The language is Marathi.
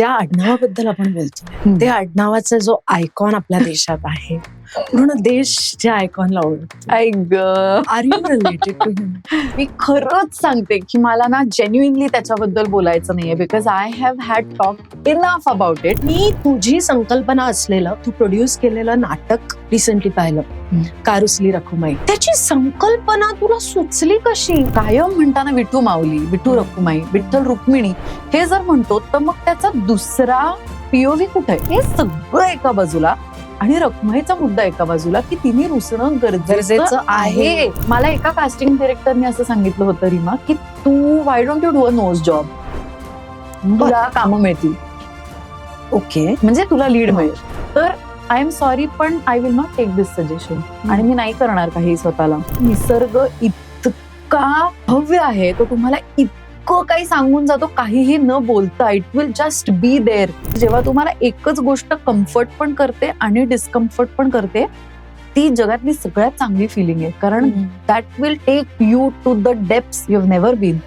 ज्या आडनावाबद्दल आपण बोलतो त्या आडनावाचा जो आयकॉन आपल्या देशात आहे, पूर्ण देश ज्या आयकॉनला ओळखतो. आई ग, are you related to him? मी खरंच सांगते की मला ना जेन्युइनली त्याच्याबद्दल बोलायचं नाहीये, because I have had talk enough about it. मी तुझी संकल्पना असलेलं तू प्रोड्यूस केलेलं नाटक रिसेंटली पाहिलं, कारुसली रखुमाई. त्याची संकल्पना तुला सुचली कशी? कायम म्हणताना विठू माऊली, विठू रखुमाई, विठ्ठल रुक्मिणी हे जर म्हणतो तर मग त्याचा दुसरा पीओव्ही कुठे आहे? हे सगळं एका बाजूला आणि रखुमाईचा मुद्दा एका बाजूला की तिने रुसणं गरजेचं आहे. मला एका कास्टिंग डायरेक्टरने असं सांगितलं होतं, रीमा, की तू why don't you do a nose job, तुला कामं मिळतील, ओके, म्हणजे तुला लीड मिळेल. तर आय एम सॉरी पण I will not take this suggestion. आणि मी नाही करणार काही स्वतःला. निसर्ग इतका भव्य आहे, तो तुम्हाला इतकं काही सांगून जातो काहीही न बोलता. It will just be there. जेव्हा तुम्हाला एकच गोष्ट कम्फर्ट पण करते आणि डिस्कम्फर्ट पण करते, ती जगातली सगळ्यात चांगली फिलिंग आहे. कारण that will take you to the depths you have never bin.